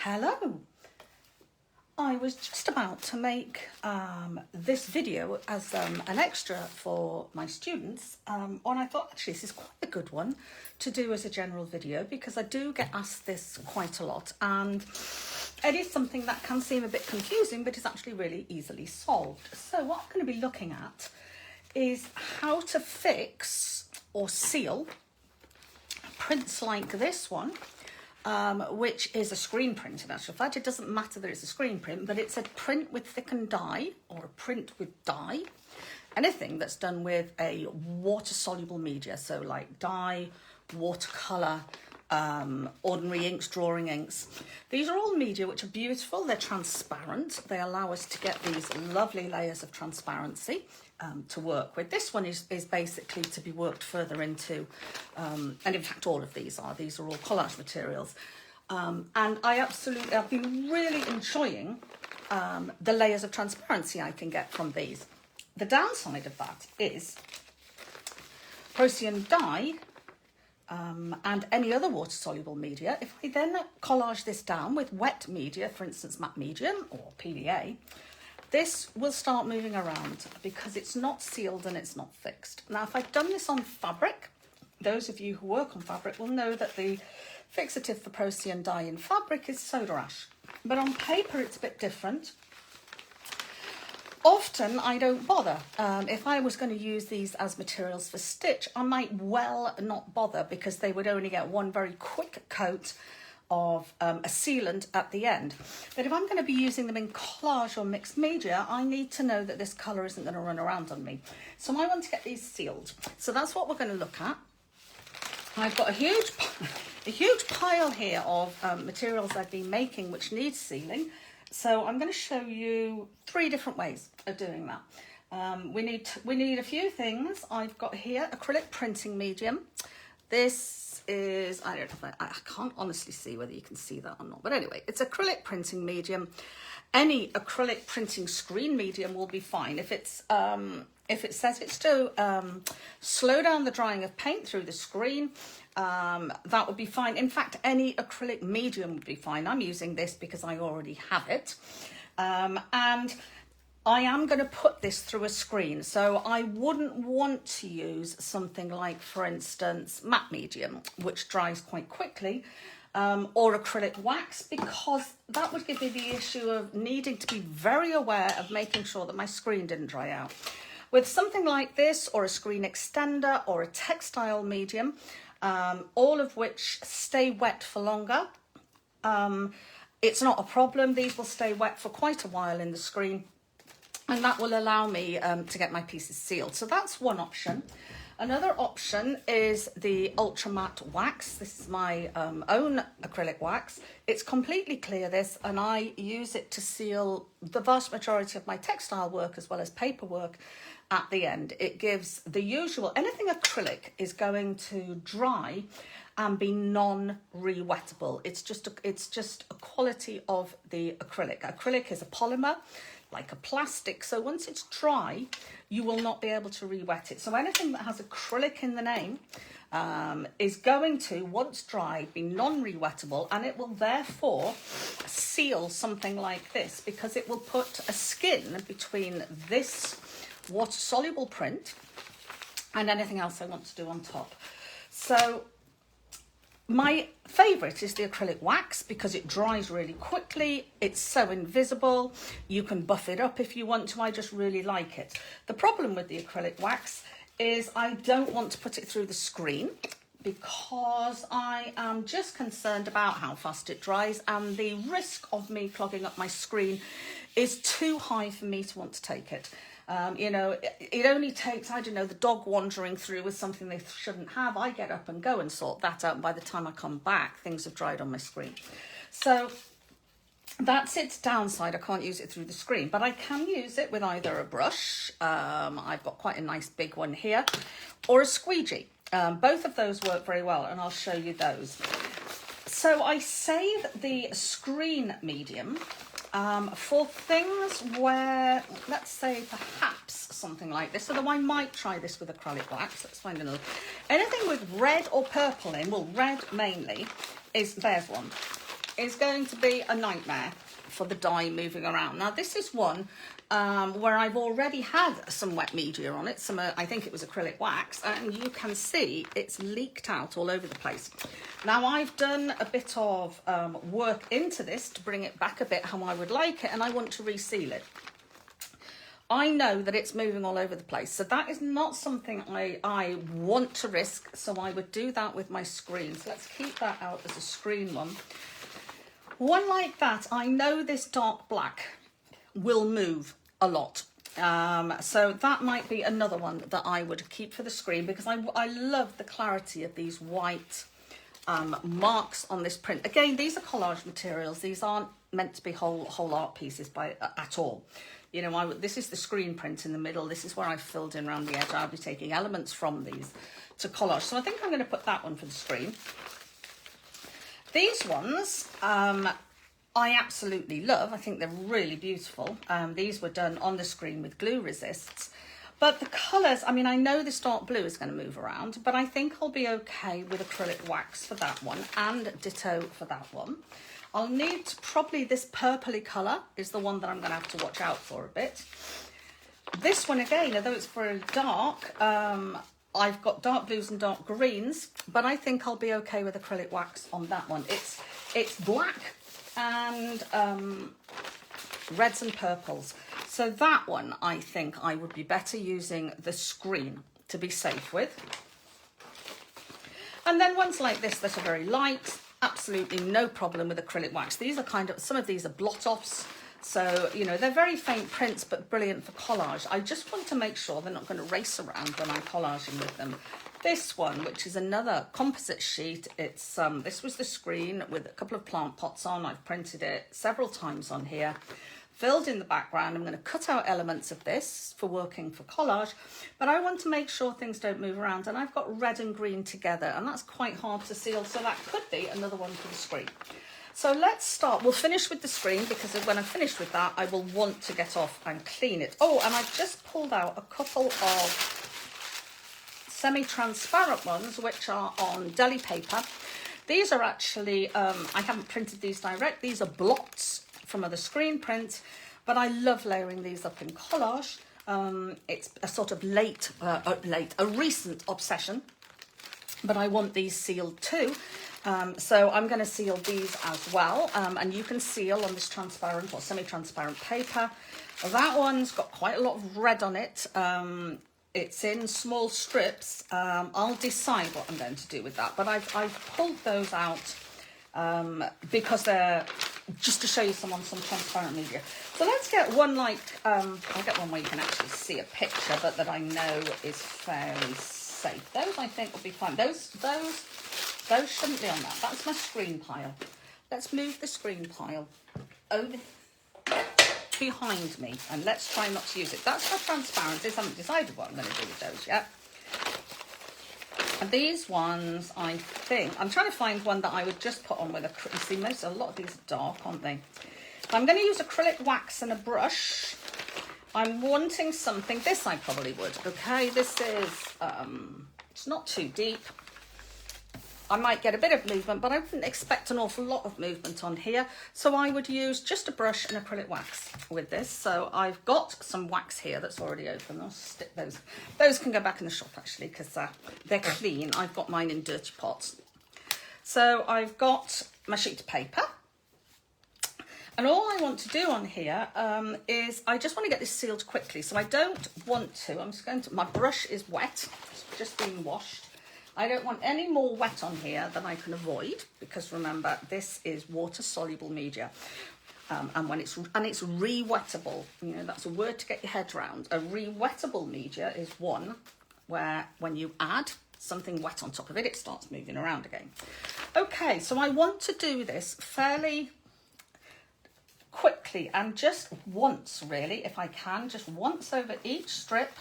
Hello. I was just about to make this video as an extra for my students, and I thought actually this is quite a good one to do as a general video because I do get asked this quite a lot, and it is something that can seem a bit confusing but is actually really easily solved. So what I'm going to be looking at is how to fix or seal prints like this one, which is a screen print in actual fact. It doesn't matter that it's a screen print, but it's a print with thickened dye or a print with dye. Anything that's done with a water-soluble media, so like dye, watercolour, ordinary inks, drawing inks. These are all media which are beautiful. They're transparent. They allow us to get these lovely layers of transparency to work with. This one is basically to be worked further into, and in fact all of these are all collage materials. And I've been really enjoying the layers of transparency I can get from these. The downside of that is Procyon dye and any other water-soluble media. If I then collage this down with wet media, for instance matte medium or PVA, this will start moving around because it's not sealed and it's not fixed. Now, if I've done this on fabric, those of you who work on fabric will know that the fixative for Procyon dye in fabric is soda ash. But on paper, it's a bit different. Often, I don't bother. If I was going to use these as materials for stitch, I might well not bother because they would only get one very quick coat of a sealant at the end. But if I'm going to be using them in collage or mixed media, I need to know that this colour isn't going to run around on me. So I want to get these sealed. So that's what we're going to look at. I've got a huge pile here of materials I've been making which need sealing. So I'm going to show you 3 different ways of doing that. We need a few things. I've got here acrylic printing medium. This is, I don't know if I can't honestly see whether you can see that or not, but anyway, it's acrylic printing medium. Any acrylic printing screen medium will be fine. If it says it's to slow down the drying of paint through the screen, that would be fine. In fact, any acrylic medium would be fine. I'm using this because I already have it. And I am going to put this through a screen, so I wouldn't want to use something like, for instance, matte medium, which dries quite quickly, or acrylic wax, because that would give me the issue of needing to be very aware of making sure that my screen didn't dry out. With something like this, or a screen extender, or a textile medium, all of which stay wet for longer, it's not a problem. These will stay wet for quite a while in the screen, and that will allow me to get my pieces sealed. So that's one option. Another option is the ultra matte wax. This is my own acrylic wax. It's completely clear, this, and I use it to seal the vast majority of my textile work as well as paper work at the end. It gives the usual, anything acrylic is going to dry and be non-re-wettable. It's just a quality of the acrylic. Acrylic is a polymer, like a plastic, so once it's dry, you will not be able to re-wet it. So anything that has acrylic in the name is going to, once dry, be non-re-wettable, and it will therefore seal something like this because it will put a skin between this water-soluble print and anything else I want to do on top. So my favourite is the acrylic wax because it dries really quickly. It's so invisible. You can buff it up if you want to. I just really like it. The problem with the acrylic wax is I don't want to put it through the screen because I am just concerned about how fast it dries, and the risk of me clogging up my screen is too high for me to want to take it. You know, it only takes, I don't know, the dog wandering through with something they shouldn't have. I get up and go and sort that out, and by the time I come back, things have dried on my screen. So that's its downside. I can't use it through the screen, but I can use it with either a brush, I've got quite a nice big one here, or a squeegee. Both of those work very well, and I'll show you those. So I save the screen medium for things where, let's say, perhaps something like this, although I might try this with acrylic wax. Let's find another. Anything with red or purple in, well, red mainly, there's one. is going to be a nightmare for the dye moving around. Now this is one where I've already had some wet media on it, some I think it was acrylic wax, and you can see it's leaked out all over the place. Now I've done a bit of work into this to bring it back a bit how I would like it, and I want to reseal it. I know that it's moving all over the place, so that is not something I want to risk, so I would do that with my screen. So let's keep that out as a screen one. One like that, I know this dark black will move a lot. So that might be another one that I would keep for the screen, because I love the clarity of these white marks on this print. Again, these are collage materials. These aren't meant to be whole art pieces at all. You know, this is the screen print in the middle. This is where I filled in around the edge. I'll be taking elements from these to collage. So I think I'm going to put that one for the screen. These ones, I absolutely love. I think they're really beautiful. These were done on the screen with glue resists. But the colours, I mean, I know this dark blue is going to move around, but I think I'll be okay with acrylic wax for that one, and ditto for that one. I'll need probably this purpley colour is the one that I'm going to have to watch out for a bit. This one again, although it's very dark, I've got dark blues and dark greens, but I think I'll be okay with acrylic wax on that one. It's black and reds and purples. So that one, I think I would be better using the screen to be safe with. And then ones like this that are very light, absolutely no problem with acrylic wax. These are some of these are blot offs. So, you know, they're very faint prints, but brilliant for collage. I just want to make sure they're not going to race around when I'm collaging with them. This one, which is another composite sheet, it's this was the screen with a couple of plant pots on. I've printed it several times on here. Filled in the background. I'm going to cut out elements of this for working for collage, but I want to make sure things don't move around, and I've got red and green together, and that's quite hard to seal, so that could be another one for the screen. So let's start. We'll finish with the screen, because when I'm finished with that, I will want to get off and clean it. Oh, and I've just pulled out a couple of semi-transparent ones, which are on deli paper. These are actually, I haven't printed these direct. These are blots from other screen prints, but I love layering these up in collage. It's a sort of a recent obsession, but I want these sealed too. So I'm going to seal these as well, and you can seal on this transparent or semi-transparent paper. That one's got quite a lot of red on it. It's in small strips. I'll decide what I'm going to do with that, but I've pulled those out because they're just to show you some transparent media. So let's get one like, I'll get one where you can actually see a picture, but that I know is fairly safe. Those I think will be fine. Those shouldn't be on that. That's my screen pile. Let's move the screen pile over behind me, and let's try not to use it. That's for transparencies. I haven't decided what I'm going to do with those yet. And these ones, I think, I'm trying to find one that I would just put on with you see, a lot of these are dark, aren't they? So I'm going to use acrylic wax and a brush. I'm wanting something, this I probably would, okay? This is, it's not too deep. I might get a bit of movement, but I wouldn't expect an awful lot of movement on here. So I would use just a brush and acrylic wax with this. So I've got some wax here that's already open. I'll stick those. Those can go back in the shop actually, because they're clean. I've got mine in dirty pots. So I've got my sheet of paper. And all I want to do on here is I just want to get this sealed quickly. So I don't want to, I'm just going to, my brush is wet, it's just been washed. I don't want any more wet on here than I can avoid, because remember, this is water-soluble media. And it's re-wettable. You know, that's a word to get your head around. A re-wettable media is one where when you add something wet on top of it, it starts moving around again. Okay, so I want to do this fairly quickly and just once, really, if I can, just once over each strip.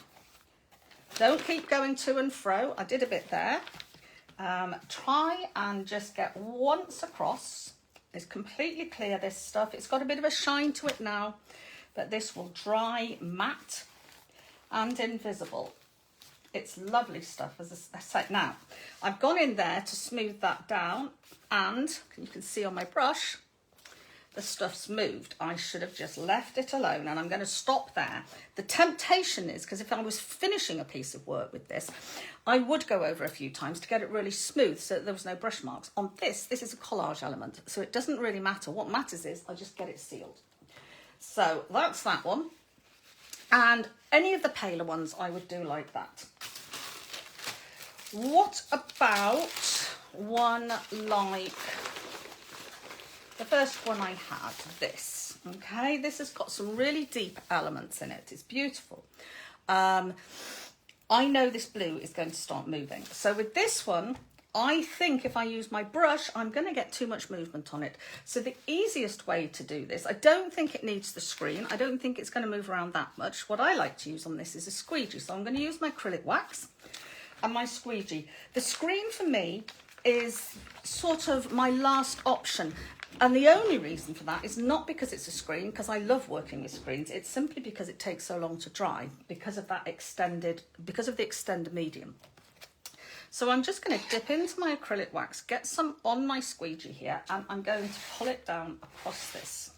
Don't keep going to and fro. I did a bit there. Try and just get once across. It's completely clear, this stuff. It's got a bit of a shine to it now, but this will dry matte and invisible. It's lovely stuff, as I say. Now, I've gone in there to smooth that down, and you can see on my brush, the stuff's moved. I should have just left it alone, and I'm going to stop there. The temptation is, because if I was finishing a piece of work with this, I would go over a few times to get it really smooth so that there was no brush marks. On this is a collage element, so it doesn't really matter. What matters is I just get it sealed. So that's that one. And any of the paler ones I would do like that. What about one like the first one I had, this? Okay, this has got some really deep elements in it. It's beautiful. I know this blue is going to start moving. So with this one, I think if I use my brush, I'm going to get too much movement on it. So the easiest way to do this, I don't think it needs the screen. I don't think it's going to move around that much. What I like to use on this is a squeegee. So I'm going to use my acrylic wax and my squeegee. The screen for me is sort of my last option. And the only reason for that is not because it's a screen, because I love working with screens. It's simply because it takes so long to dry because of the extended medium. So I'm just going to dip into my acrylic wax, get some on my squeegee here, and I'm going to pull it down across this.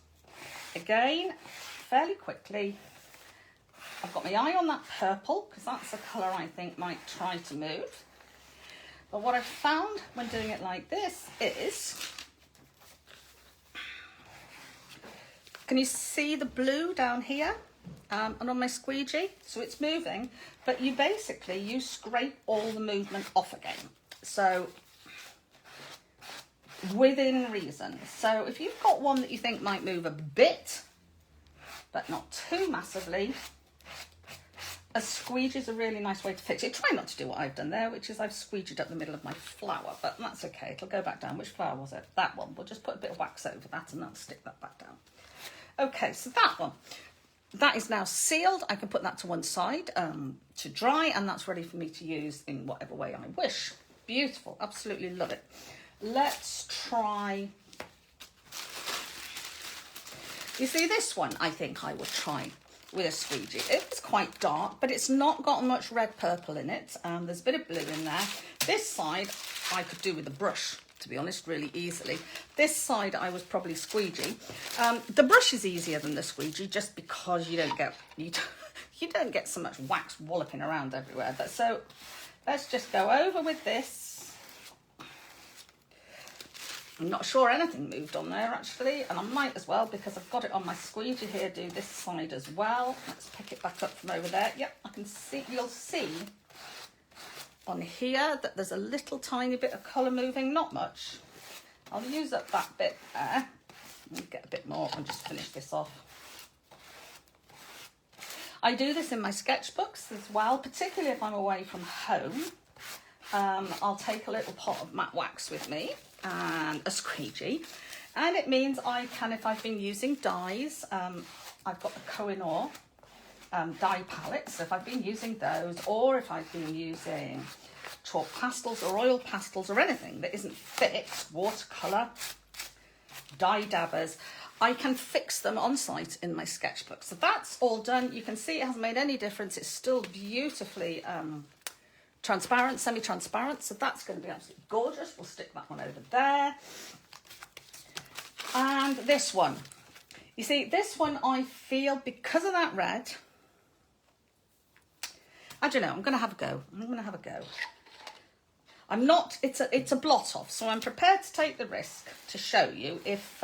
Again, fairly quickly. I've got my eye on that purple because that's the colour I think might try to move. But what I've found when doing it like this is, can you see the blue down here and on my squeegee? So it's moving, but you scrape all the movement off again. So within reason. So if you've got one that you think might move a bit, but not too massively, a squeegee is a really nice way to fix it. Try not to do what I've done there, which is I've squeegeed up the middle of my flower, but that's okay. It'll go back down. Which flower was it? That one. We'll just put a bit of wax over that and that'll stick that back down. Okay, so that one. That is now sealed. I can put that to one side to dry, and that's ready for me to use in whatever way I wish. Beautiful. Absolutely love it. Let's try. You see, this one I think I would try with a squeegee. It's quite dark, but it's not got much red purple in it. There's a bit of blue in there. This side I could do with a brush, to be honest, really easily. This side I was probably squeegee. The brush is easier than the squeegee just because you don't get so much wax walloping around everywhere. So let's just go over with this. I'm not sure anything moved on there actually, and I might as well, because I've got it on my squeegee here, do this side as well. Let's pick it back up from over there. Yep, I can see, you'll see on here that there's a little tiny bit of colour moving, not much. I'll use up that bit there and get a bit more and just finish this off. I do this in my sketchbooks as well, particularly if I'm away from home. I'll take a little pot of matte wax with me and a squeegee, and it means I can, if I've been using dyes, I've got the Koh-i-Noor dye palettes, so if I've been using those, or if I've been using chalk pastels or oil pastels or anything that isn't fixed, watercolour, dye dabbers, I can fix them on site in my sketchbook. So that's all done. You can see it hasn't made any difference. It's still beautifully transparent, semi-transparent, so that's going to be absolutely gorgeous. We'll stick that one over there. And this one, you see, this one I feel, because of that red, I don't know, I'm going to have a go. I'm not, it's a blot off, so I'm prepared to take the risk to show you if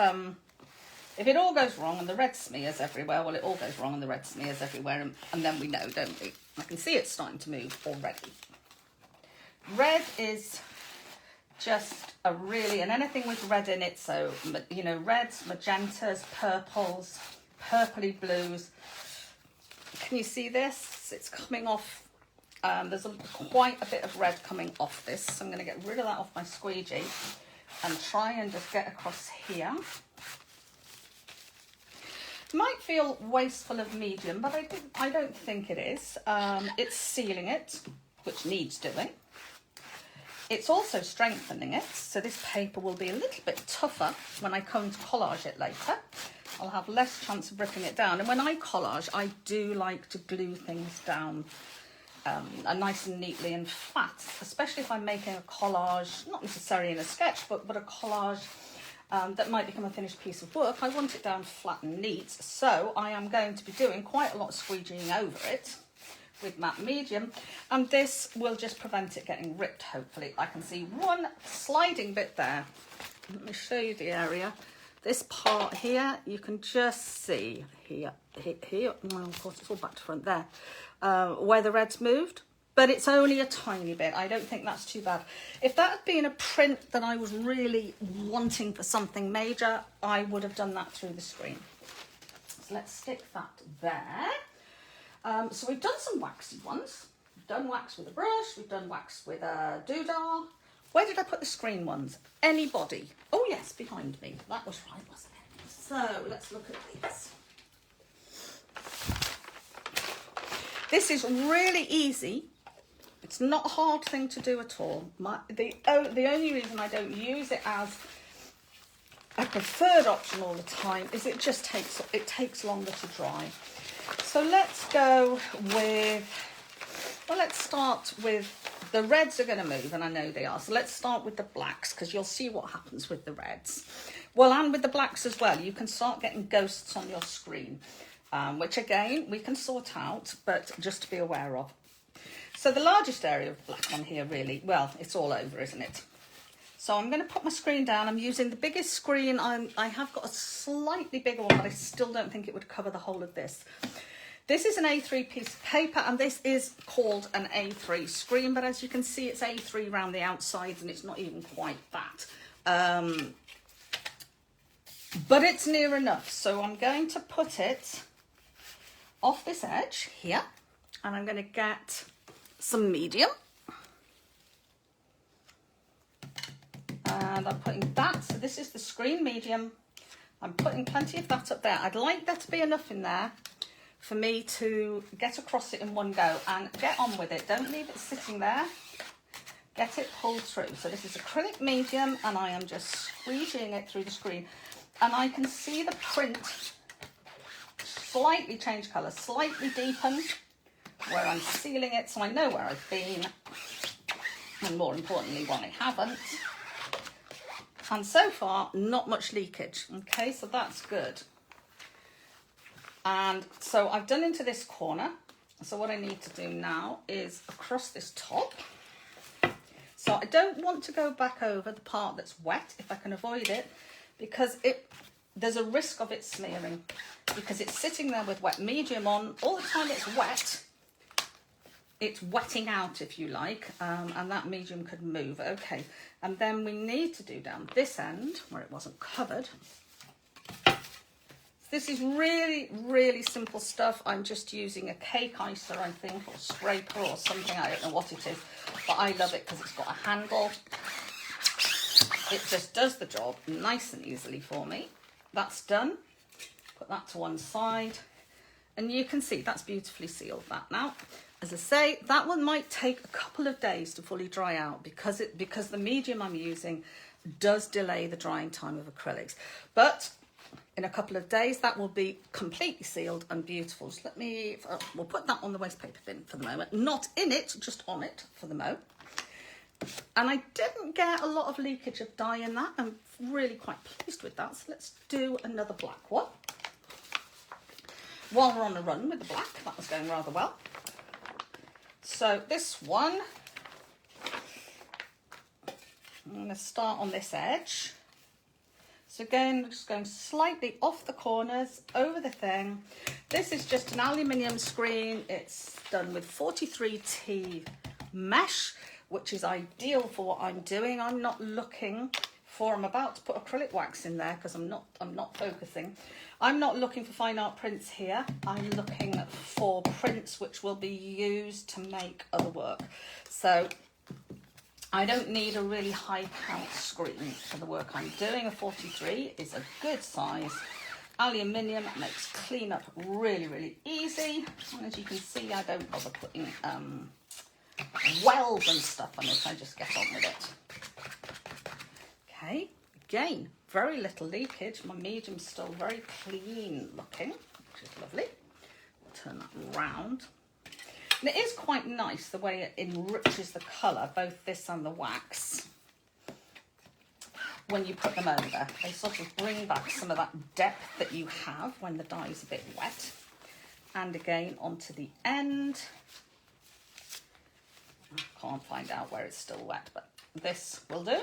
it all goes wrong and the red smears everywhere. Well, it all goes wrong and the red smears everywhere, and then we know, don't we? I can see it's starting to move already. Red is just a really, and anything with red in it, so, you know, reds, magentas, purples, purpley blues. Can you see this? It's coming off. There's quite a bit of red coming off this, so I'm going to get rid of that off my squeegee and try and just get across here. Might feel wasteful of medium, but I don't think it is. It's sealing it, which needs doing. It's also strengthening it, so this paper will be a little bit tougher when I come to collage it later. I'll have less chance of ripping it down. And when I collage, I do like to glue things down nice and neatly and flat, especially if I'm making a collage, not necessarily in a sketchbook, but a collage that might become a finished piece of work, I want it down flat and neat. So I am going to be doing quite a lot of squeegeeing over it with matte medium, and this will just prevent it getting ripped, hopefully. I can see one sliding bit there. Let me show you the area. This part here, you can just see here, well, of course it's all back to front there, where the red's moved. But it's only a tiny bit. I don't think that's too bad. If that had been a print that I was really wanting for something major, I would have done that through the screen. So let's stick that there. So we've done some waxy ones. We've done wax with a brush. We've done wax with a doodah. Where did I put the screen ones? Anybody? Oh yes, behind me. That was right, wasn't it? So let's look at these. This is really easy. It's not a hard thing to do at all. The only reason I don't use it as a preferred option all the time is it just takes longer to dry. So let's go with, well, let's start with, the reds are going to move, and I know they are. So let's start with the blacks, because you'll see what happens with the reds. Well, and with the blacks as well, you can start getting ghosts on your screen, which again, we can sort out, but just to be aware of. So the largest area of black on here really, well, it's all over, isn't it? So I'm going to put my screen down. I'm using the biggest screen. I have got a slightly bigger one, but I still don't think it would cover the whole of this. This is an A3 piece of paper, and this is called an A3 screen, but as you can see, it's A3 around the outsides, and it's not even quite that. But it's near enough. So I'm going to put it off this edge here, and I'm going to get some medium, and I'm putting that, so this is the screen medium. I'm putting plenty of that up there. I'd like there to be enough in there for me to get across it in one go and get on with it. Don't leave it sitting there, get it pulled through. So this is acrylic medium, and I am just squeegeeing it through the screen, and I can see the print slightly change colour, slightly deepened where I'm sealing it, so I know where I've been, and more importantly, what I haven't. And so far, not much leakage. Okay, so that's good. And so I've done into this corner. So what I need to do now is across this top. So I don't want to go back over the part that's wet if I can avoid it, because there's a risk of it smearing, because it's sitting there with wet medium on all the time. It's wet. It's wetting out, if you like, and that medium could move. Okay, and then we need to do down this end where it wasn't covered. This is really, really simple stuff. I'm just using a cake icer, I think, or scraper or something. I don't know what it is, but I love it because it's got a handle. It just does the job nice and easily for me. That's done. Put that to one side, and you can see that's beautifully sealed that now. As I say, that one might take a couple of days to fully dry out because the medium I'm using does delay the drying time of acrylics. But in a couple of days, that will be completely sealed and beautiful. So we'll put that on the waste paper bin for the moment. Not in it, just on it for the mo. And I didn't get a lot of leakage of dye in that. I'm really quite pleased with that. So let's do another black one. While we're on a run with the black, that was going rather well. So this one, I'm going to start on this edge. So again, just going slightly off the corners, over the thing. This is just an aluminium screen. It's done with 43T mesh, which is ideal for what I'm doing. I'm not looking for, I'm about to put acrylic wax in there because I'm not focusing. I'm not looking for fine art prints here. I'm looking for prints which will be used to make other work. So I don't need a really high count screen for the work I'm doing. A 43 is a good size. Aluminium makes cleanup really, really easy. And as you can see, I don't bother putting wells and stuff on it. I just get on with it. Okay, again, very little leakage. My medium's still very clean looking, which is lovely. Turn that round. And it is quite nice the way it enriches the colour, both this and the wax. when you put them over. They sort of bring back some of that depth that you have when the dye is a bit wet. And again, onto the end. I can't find out where it's still wet, but this will do.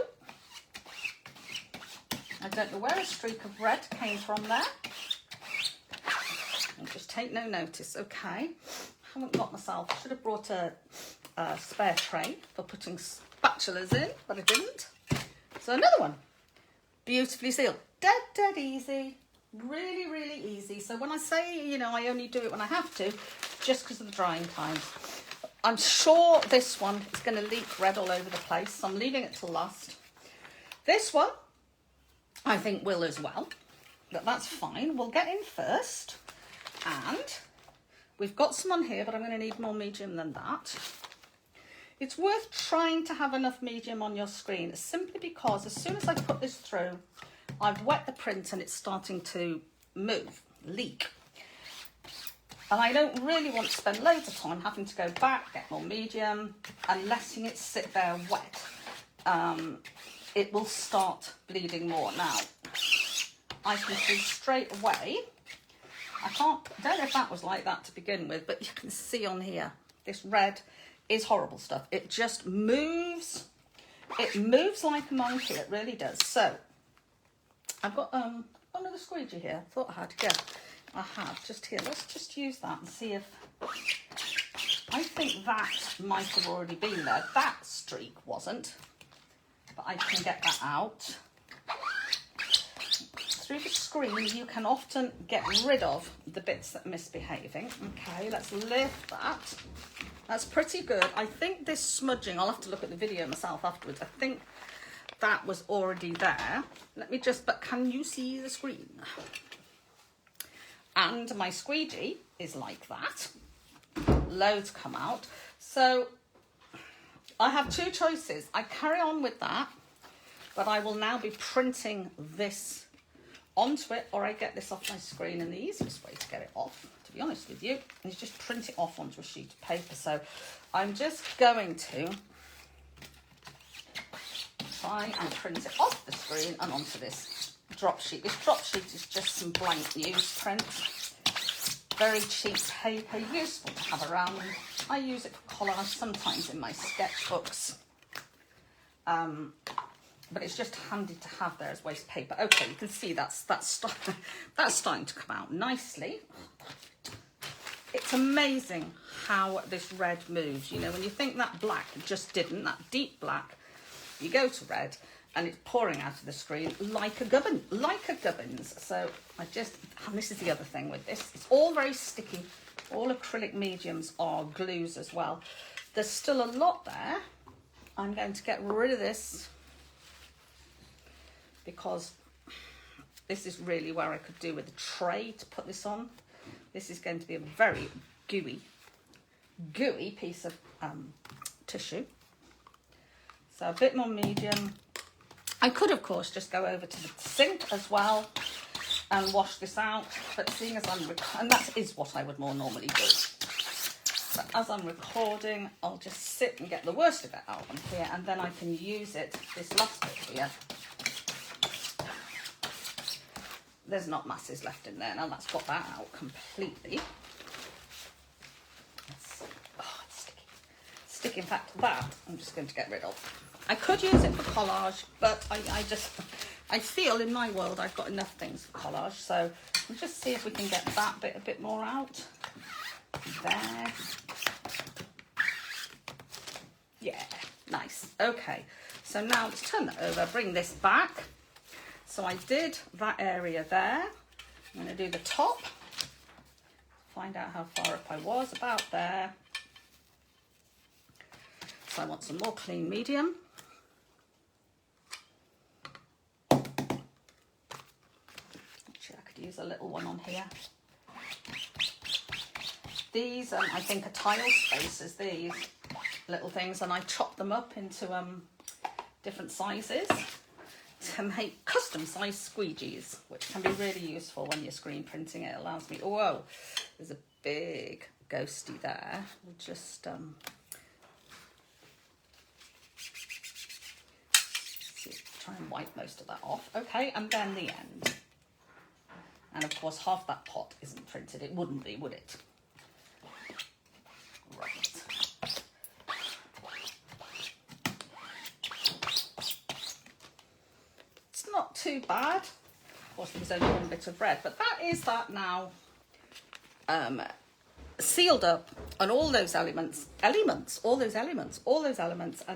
I don't know where a streak of red came from there. I'll just take no notice. Okay, haven't got myself, should have brought a spare tray for putting spatulas in, but I didn't. So another one, beautifully sealed. Dead easy, really, really easy. So when I say, you know, I only do it when I have to, just because of the drying times. I'm sure this one is going to leak red all over the place, so I'm leaving it till last. This one, I think will as well, but that's fine. We'll get in first, and we've got some on here, but I'm going to need more medium than that. It's worth trying to have enough medium on your screen, simply because as soon as I put this through, I've wet the print and it's starting to move, leak. And I don't really want to spend loads of time having to go back, get more medium, and letting it sit there wet. It will start bleeding more. Now, I can see straight away, I don't know if that was like that to begin with, but you can see on here, this red is horrible stuff. It just moves. It moves like a monkey, it really does. So, I've got another squeegee here. Thought I had, yeah. I have just here. Let's just use that and see if, I think that might have already been there. That streak wasn't, but I can get that out. Through the screen, you can often get rid of the bits that are misbehaving. Okay, let's lift that. That's pretty good. I think this smudging, I'll have to look at the video myself afterwards. I think that was already there. Let me just, but can you see the screen? And my squeegee is like that. Loads come out. So I have two choices. I carry on with that, but I will now be printing this onto it, or I get this off my screen, and the easiest way to get it off, to be honest with you, is just print it off onto a sheet of paper. So I'm just going to try and print it off the screen and onto this drop sheet. This drop sheet is just some blank newsprint, very cheap paper, useful to have around. I use it for collage sometimes in my sketchbooks, but it's just handy to have there as waste paper. Okay, you can see that's starting to come out nicely. It's amazing how this red moves. You know, when you think that black just didn't, that deep black, you go to red, and it's pouring out of the screen like a gubbins. So I just, and this is the other thing with this, it's all very sticky. All acrylic mediums are glues as well. There's still a lot there. I'm going to get rid of this because this is really where I could do with a tray to put this on. This is going to be a very gooey piece of tissue. So a bit more medium. I could, of course, just go over to the sink as well and wash this out, but seeing as and that is what I would more normally do. But as I'm recording, I'll just sit and get the worst of it out on here, and then I can use it, this last bit here. There's not masses left in there now, that's got that out completely. It's sticky. Sticky, in fact, that I'm just going to get rid of. I could use it for collage, but I feel in my world I've got enough things for collage, so we'll just see if we can get that bit a bit more out. There. Yeah, nice. Okay, so now let's turn that over, bring this back. So I did that area there. I'm going to do the top. Find out how far up I was, about there. So I want some more clean medium. Actually, I could use a little one on here. These, I think, are tile spacers, these little things, and I chop them up into different sizes to make custom size squeegees, which can be really useful when you're screen printing. It allows me, whoa, there's a big ghosty there. We'll just see if try and wipe most of that off. Okay, and then the end. And of course, half that pot isn't printed. It wouldn't be, would it? Right. It's not too bad. Of course, there's only one bit of bread, but that is that now sealed up, and all those elements are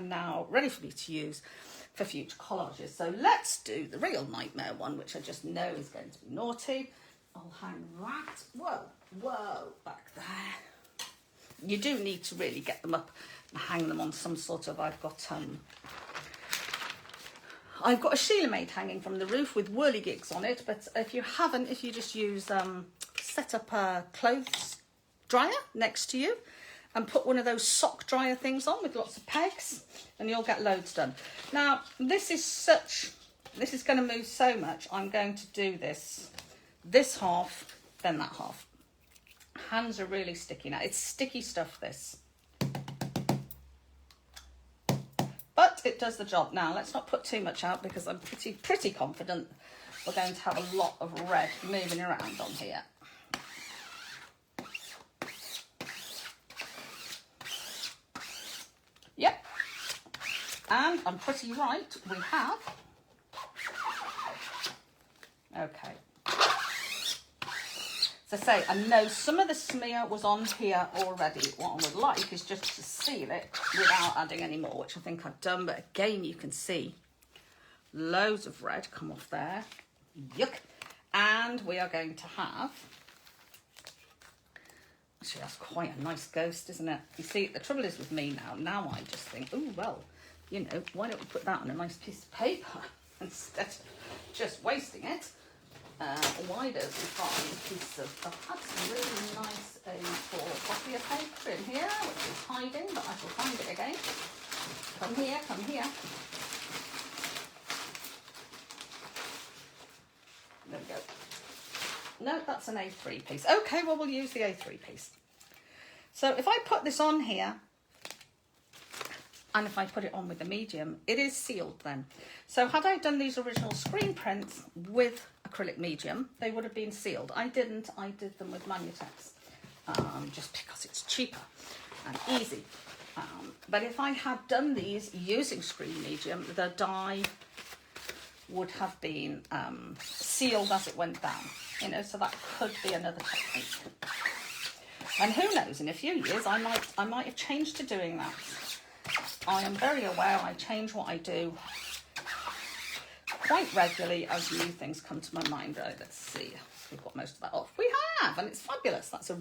now ready for me to use for future collages. So let's do the real nightmare one, which I just know is going to be naughty. I'll hang that, whoa, back there. You do need to really get them up and hang them on some sort of, I've got a Sheila made hanging from the roof with whirligigs on it, but if you haven't, if you just use, set up a clothes dryer next to you and put one of those sock dryer things on with lots of pegs, and you'll get loads done. Now, this is going to move so much, I'm going to do this half, then that half. Hands are really sticky now. It's sticky stuff, this. But it does the job. Now, let's not put too much out because I'm pretty confident we're going to have a lot of red moving around on here. Yep. And I'm pretty right, we have. Okay. As I say, I know some of the smear was on here already. What I would like is just to seal it without adding any more, which I think I've done. But again, you can see loads of red come off there. Yuck. And we are going to have... Actually, that's quite a nice ghost, isn't it? You see, the trouble is with me now I just think, oh, well, you know, why don't we put that on a nice piece of paper instead of just wasting it? Why don't we find a piece of, I've had some really nice A4 copier paper in here, which is hiding, but I shall find it again. Come here, come here. There we go. No, that's an A3 piece. Okay, well, we'll use the A3 piece. So if I put this on here, and if I put it on with the medium, it is sealed then. So had I done these original screen prints with acrylic medium, they would have been sealed. I didn't, I did them with Manutex, just because it's cheaper and easy. But if I had done these using screen medium, the die would have been sealed as it went down, you know, so that could be another technique. And who knows, in a few years, I might have changed to doing that. I am very aware I change what I do quite regularly as new things come to my mind. Right, let's see, we've got most of that off. We have, and it's fabulous. That's a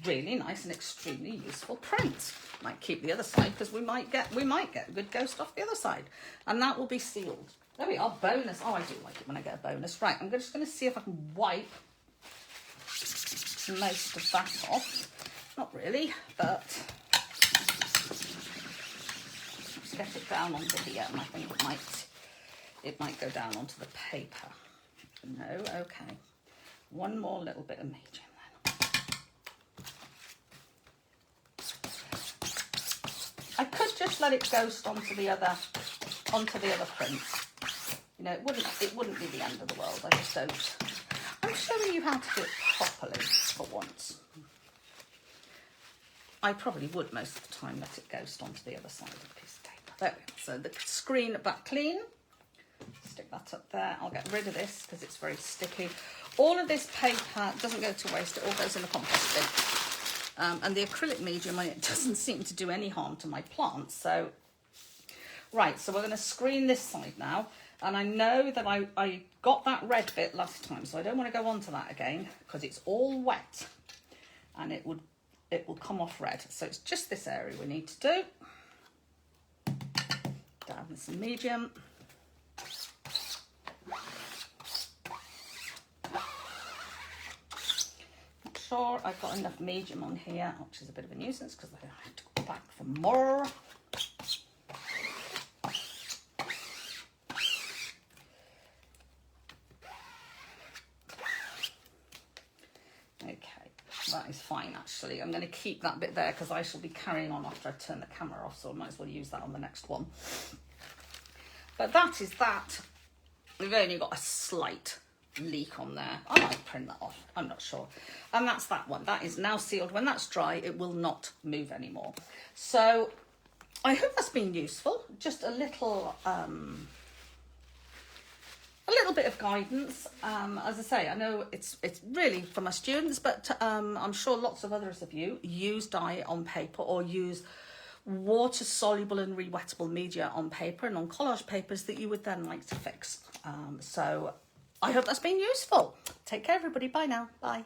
really nice and extremely useful print. Might keep the other side because we might get a good ghost off the other side, and that will be sealed. There we are, bonus. Oh, I do like it when I get a bonus. Right, I'm just going to see if I can wipe most of that off. Not really, but just get it down onto here, and I think it might go down onto the paper. No, okay. One more little bit of medium then. I could just let it ghost onto the other print. You know, it wouldn't be the end of the world. I just don't. I'm showing you how to do it properly for once. I probably would most of the time let it ghost onto the other side of the piece of paper. There we go. So the screen back clean. Stick that up there. I'll get rid of this because it's very sticky. All of this paper doesn't go to waste. It all goes in the compost bin. And the acrylic medium, it doesn't seem to do any harm to my plants. So, right, so we're going to screen this side now. And I know that I got that red bit last time, so I don't want to go on to that again because it's all wet and it will come off red. So it's just this area we need to do. Down with some medium. Not sure I've got enough medium on here, which is a bit of a nuisance because I have to go back for more. That is fine, actually. I'm going to keep that bit there because I shall be carrying on after I turn the camera off, so I might as well use that on the next one. But that is that. We've only got a slight leak on there. I might print that off, I'm not sure. And that's that one. That is now sealed. When that's dry, it will not move anymore. So I hope that's been useful. Just a little bit of guidance. As I say, I know it's really for my students, but I'm sure lots of others of you use dye on paper or use water-soluble and re-wettable media on paper and on collage papers that you would then like to fix. So I hope that's been useful. Take care, everybody. Bye now. Bye.